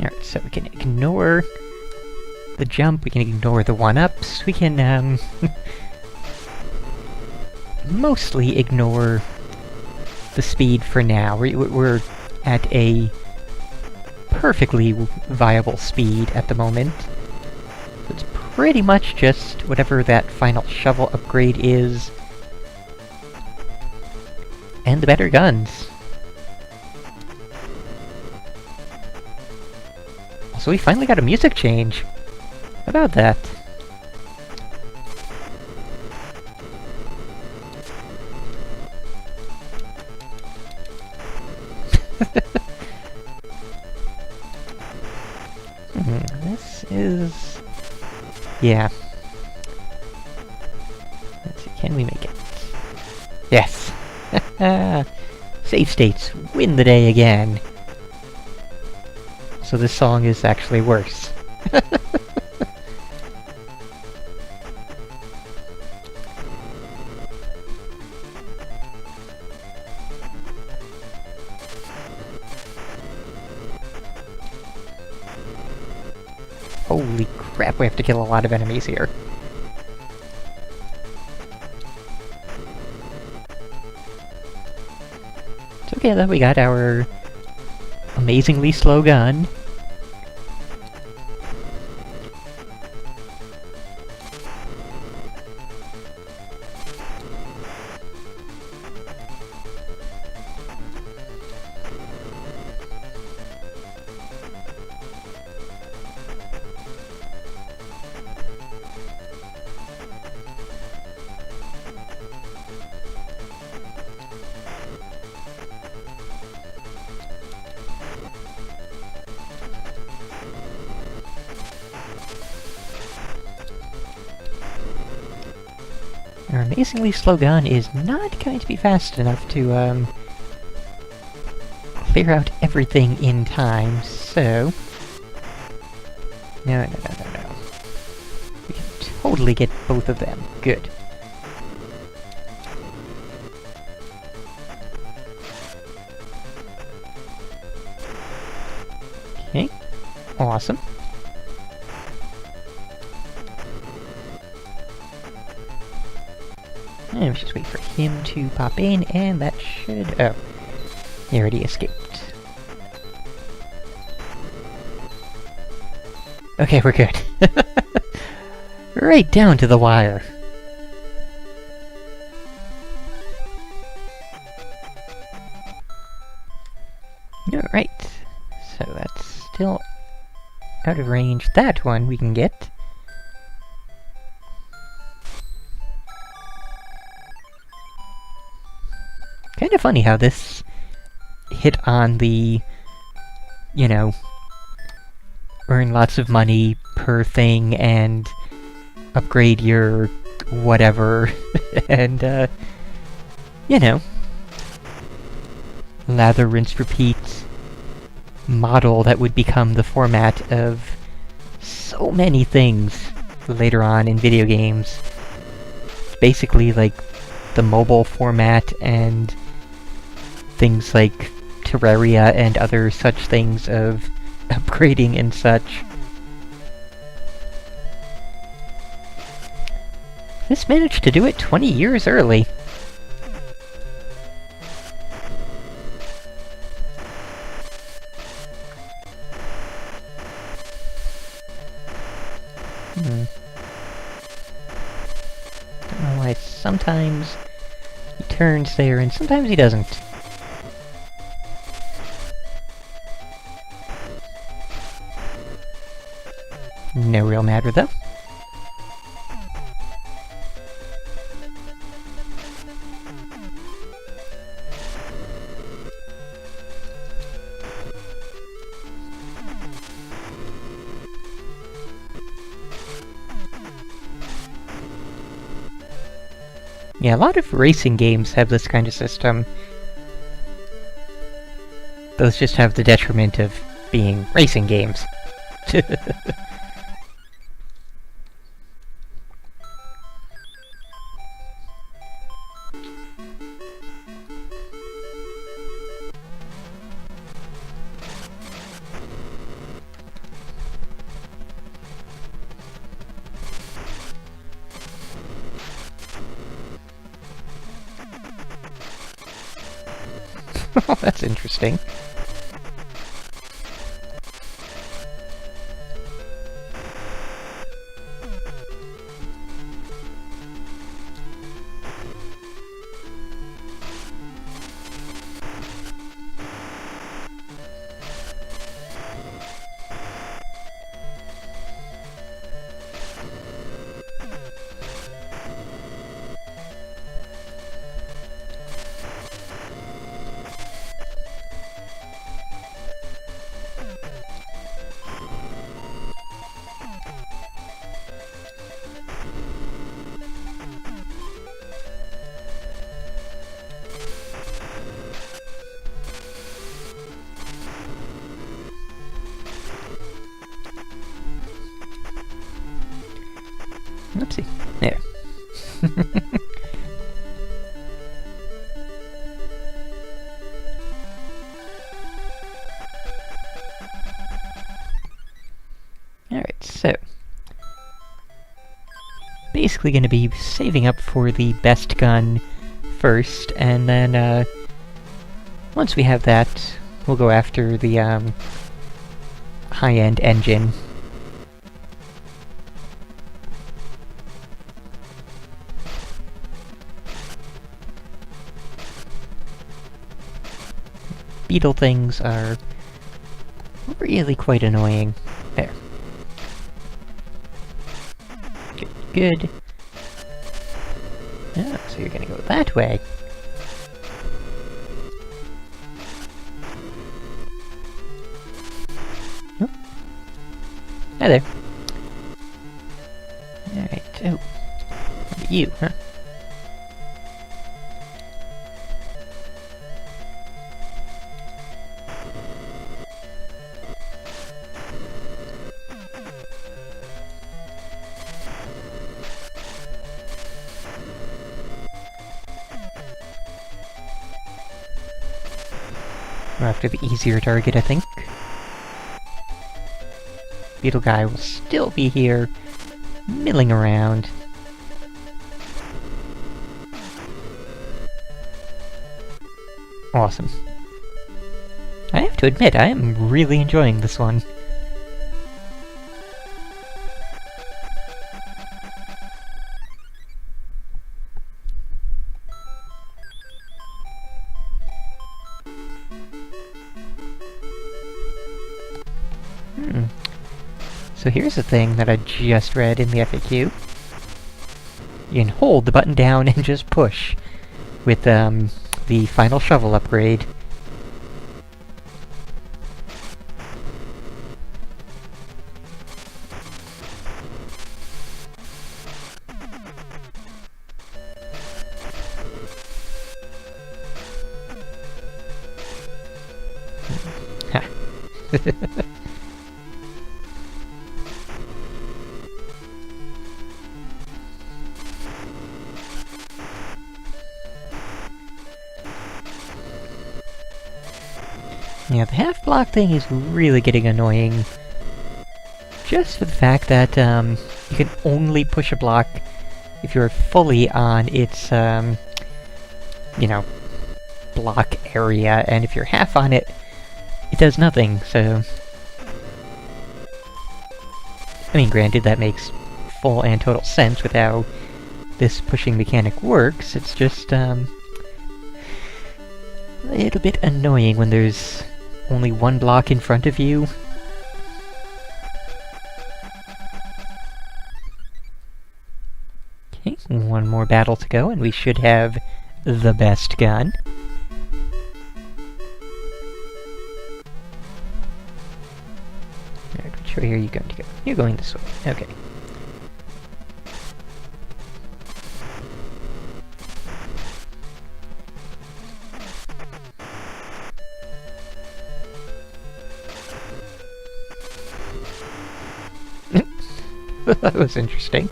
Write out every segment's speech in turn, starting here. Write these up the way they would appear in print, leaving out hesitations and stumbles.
Alright, so we can ignore the jump, we can ignore the one-ups, we can, mostly ignore the speed for now. We're at a perfectly viable speed at the moment. So it's pretty much just whatever that final shovel upgrade is, and the better guns. Also, we finally got a music change. How about that? This is... yeah. Let's see, can we make it? Yes! Save states win the day again! So this song is actually worse. Holy crap, we have to kill a lot of enemies here. It's okay though, we got our amazingly slow gun. Our amazingly slow gun is not going to be fast enough to, clear out everything in time, so... No. We can totally get both of them. Good. Okay. Awesome. And let's just wait for him to pop in, and that should... oh. He already escaped. Okay, we're good. Right down to the wire. Alright. So that's still out of range. That one we can get. Kind of funny how this hit on the, you know, earn lots of money per thing and upgrade your whatever, and, you know, lather, rinse, repeat model that would become the format of so many things later on in video games. It's basically like the mobile format and things like Terraria and other such things of upgrading and such. This managed to do it 20 years early. Don't know why sometimes he turns there and sometimes he doesn't. No real matter, though. Yeah, a lot of racing games have this kind of system. Those just have the detriment of being racing games. Oh, that's interesting. Oopsie. There. Alright, so... basically gonna be saving up for the best gun first, and then, once we have that, we'll go after the, high-end engine. Beetle things are really quite annoying. There. Good, good. Oh, so you're gonna go that way. Oh. Hi there. Alright, oh. You, huh? We're after the easier target, I think. Beetle guy will still be here, milling around. Awesome. I have to admit, I am really enjoying this one. So here's a thing that I just read in the FAQ. You can hold the button down and just push with, the final shovel upgrade. Ha. Yeah, the half-block thing is really getting annoying. Just for the fact that, you can only push a block if you're fully on its, you know, block area, and if you're half on it, it does nothing, so... I mean, granted, that makes full and total sense with how this pushing mechanic works, it's just, a little bit annoying when there's only one block in front of you. Okay, one more battle to go, and we should have the best gun. Alright, which way are you going to go? You're going this way. Okay. That was interesting.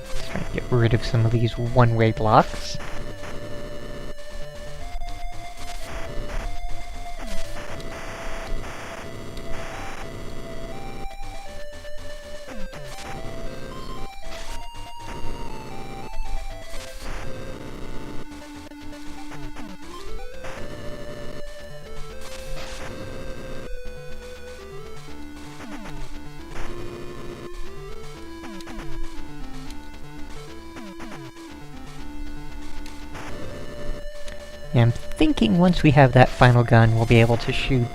Let's try to get rid of some of these one-way blocks. And I'm thinking once we have that final gun, we'll be able to shoot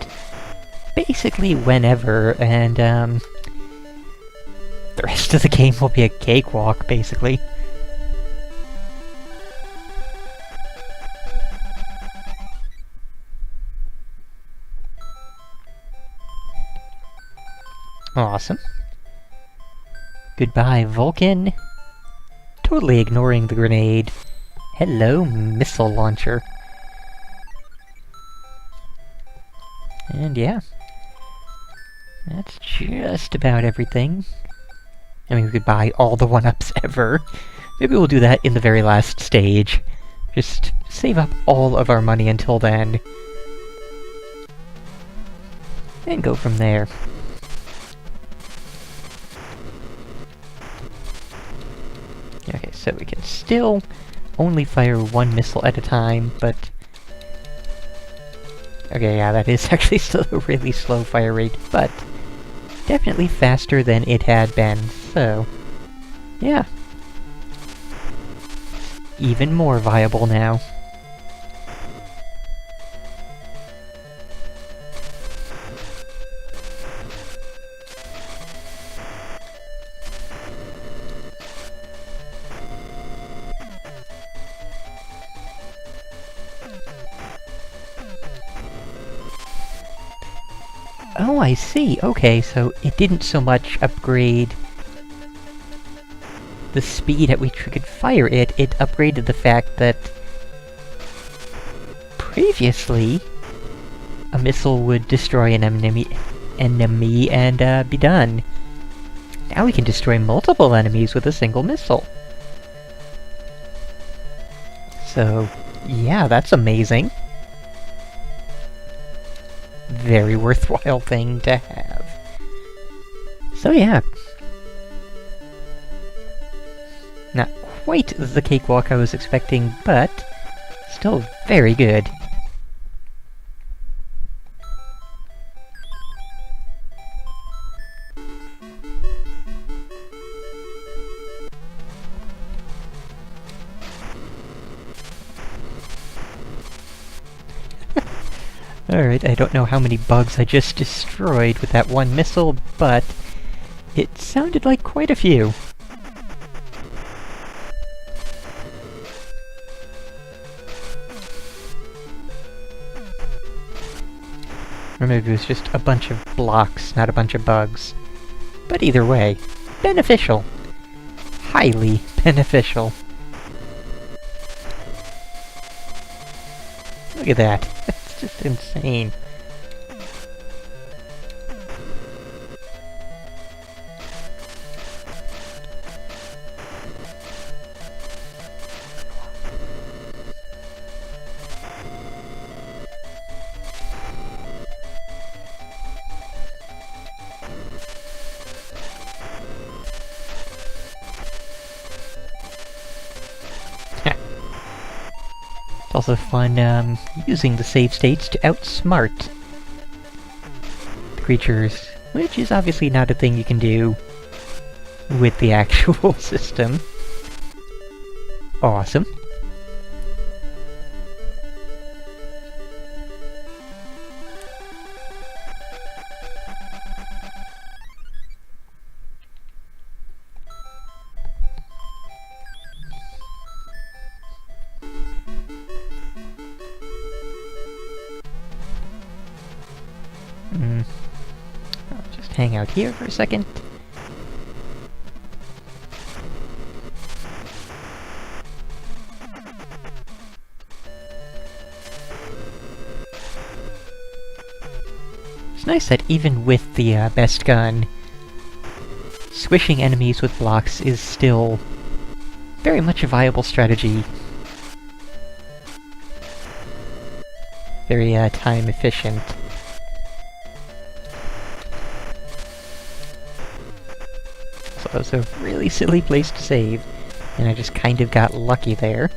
basically whenever, and the rest of the game will be a cakewalk, basically. Awesome. Goodbye, Vulcan. Totally ignoring the grenade. Hello, missile launcher. And yeah. That's just about everything. I mean, we could buy all the 1-ups ever. Maybe we'll do that in the very last stage. Just save up all of our money until then. And go from there. Okay, so we can still only fire 1 missile at a time, but... Okay, yeah, that is actually still a really slow fire rate, but... definitely faster than it had been, so... yeah. Even more viable now. Oh, I see. Okay, so it didn't so much upgrade the speed at which we could fire it, it upgraded the fact that previously a missile would destroy an enemy and be done. Now we can destroy multiple enemies with a single missile. So, yeah, that's amazing. Very worthwhile thing to have. So yeah. Not quite the cakewalk I was expecting, but still very good. Alright, I don't know how many bugs I just destroyed with that one missile, but it sounded like quite a few. Or maybe it was just a bunch of blocks, not a bunch of bugs. But either way, beneficial. Highly beneficial. Look at that. That's just insane. It's also fun, using the save states to outsmart the creatures, which is obviously not a thing you can do with the actual system. Awesome. I'll just hang out here for a second. It's nice that even with the best gun, squishing enemies with blocks is still very much a viable strategy. Very time efficient. So that was a really silly place to save, and I just kind of got lucky there.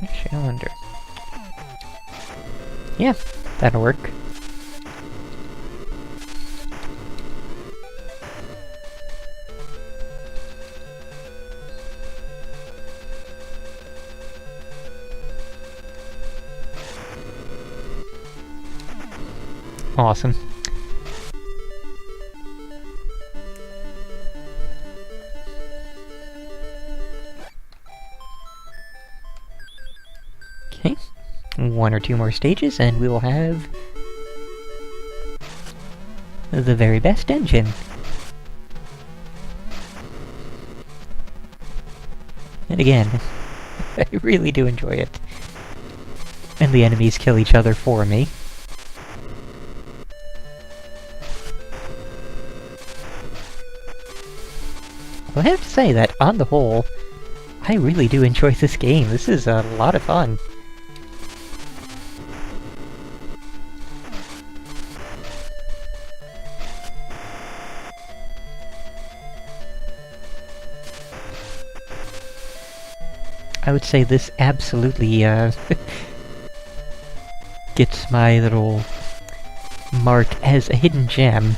Actually, I wonder. Yeah, that'll work. Awesome. Okay, 1 or 2 more stages and we will have the very best engine. And again, I really do enjoy it. And the enemies kill each other for me. Well, I have to say that, on the whole, I really do enjoy this game. This is a lot of fun. I would say this absolutely, gets my little mark as a hidden gem.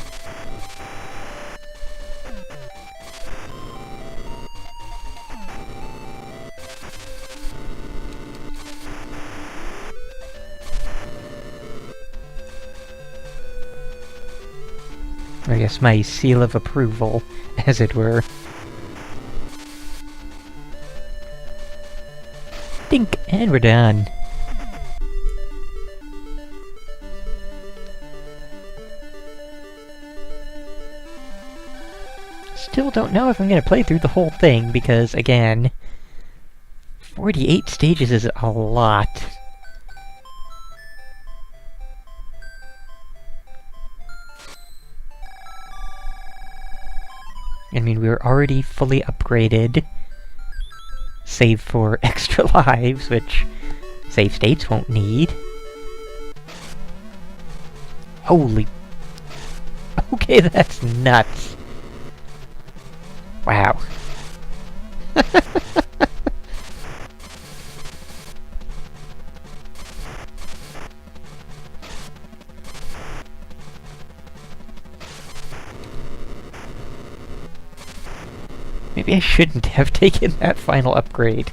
I guess my seal of approval, as it were. Dink! And we're done. Still don't know if I'm gonna play through the whole thing, because, again, 48 stages is a lot. I mean, we were already fully upgraded, save for extra lives, which save states won't need. Holy... Okay, that's nuts. Wow. Maybe I shouldn't have taken that final upgrade.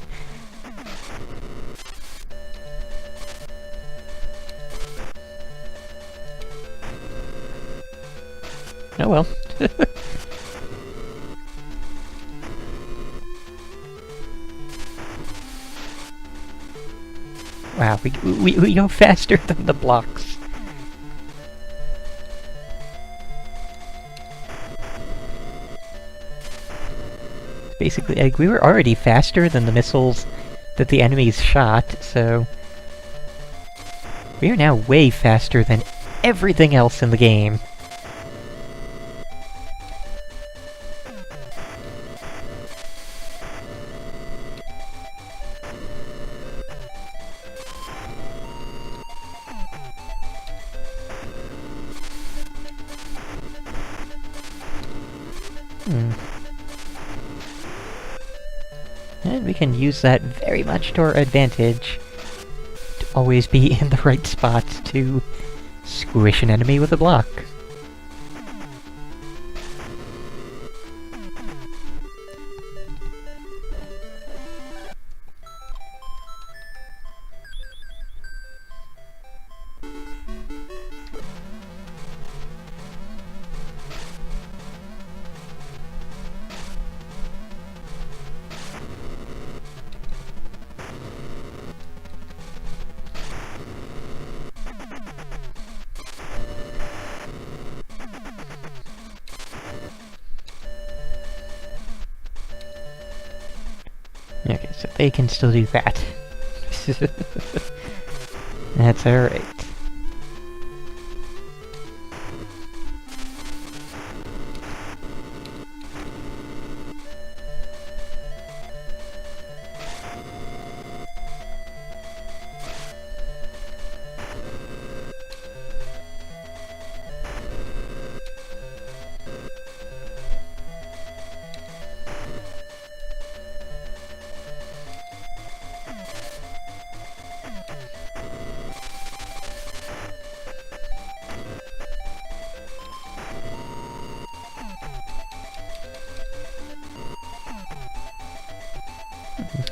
Oh well. Wow, we go faster than the blocks. Basically, like, we were already faster than the missiles that the enemies shot, so... we are now way faster than everything else in the game. And we can use that very much to our advantage. To always be in the right spot to squish an enemy with a block. Okay, so they can still do that. That's alright.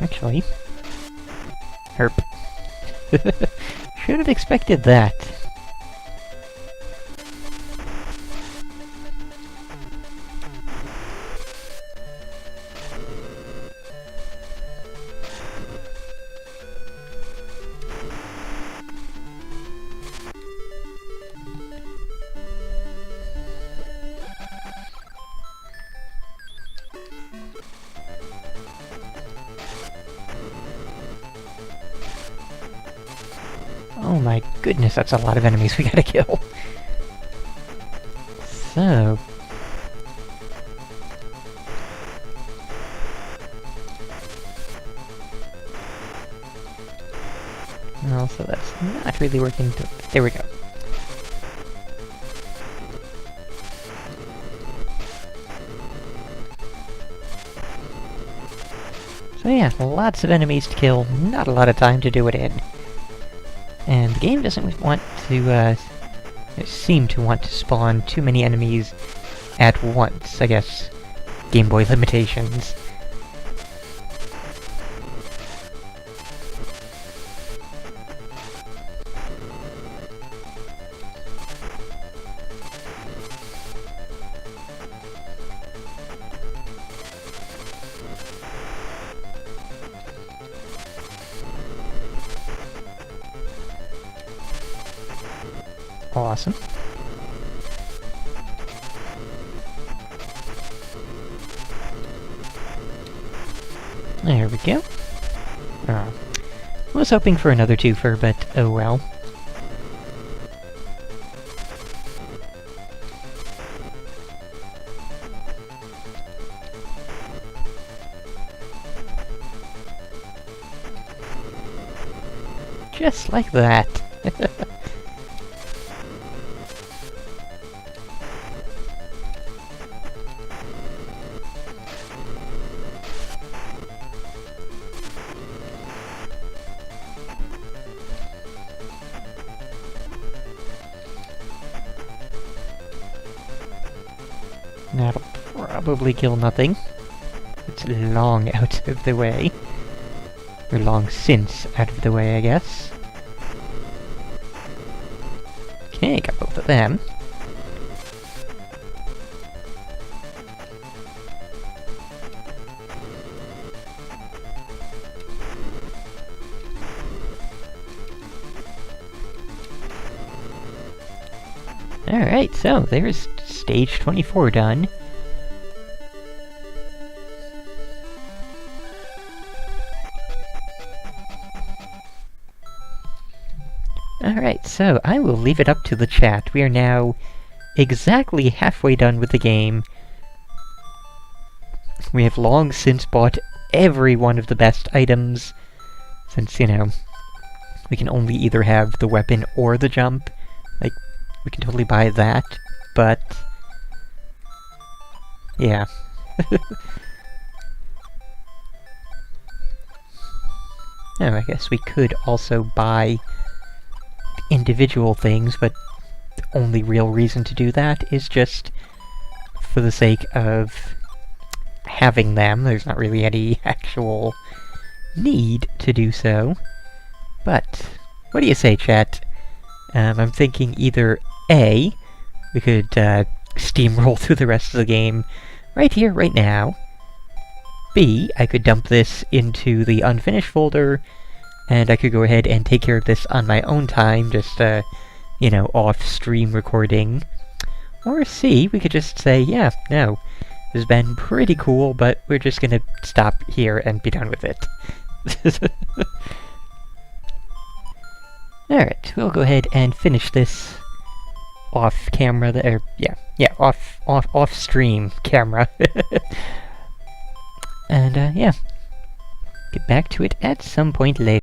Actually... Herp. Should have expected that. Oh my goodness, that's a lot of enemies we gotta kill. So... Also, that's not really working. There we go. So yeah, lots of enemies to kill, not a lot of time to do it in. And the game doesn't want to, seem to want to spawn too many enemies at once, I guess. Game Boy limitations. Awesome. There we go. Oh. I was hoping for another twofer, but oh well. Just like that. That'll probably kill nothing. It's long out of the way. Or long since out of the way, I guess. Okay, got both of them. Alright, so there's stage 24 done. Alright, so I will leave it up to the chat. We are now exactly halfway done with the game. We have long since bought every one of the best items, since, you know, we can only either have the weapon or the jump. Like, we can totally buy that, but... yeah. Oh, I guess we could also buy individual things, but the only real reason to do that is just for the sake of having them. There's not really any actual need to do so. But, what do you say, chat? I'm thinking either A, we could steamroll through the rest of the game right here, right now. B, I could dump this into the unfinished folder, and I could go ahead and take care of this on my own time, just, you know, off-stream recording. Or C, we could just say, yeah, no, this has been pretty cool, but we're just gonna stop here and be done with it. Alright, we'll go ahead and finish this off-camera there. Yeah, off-stream camera. And, yeah, get back to it at some point later.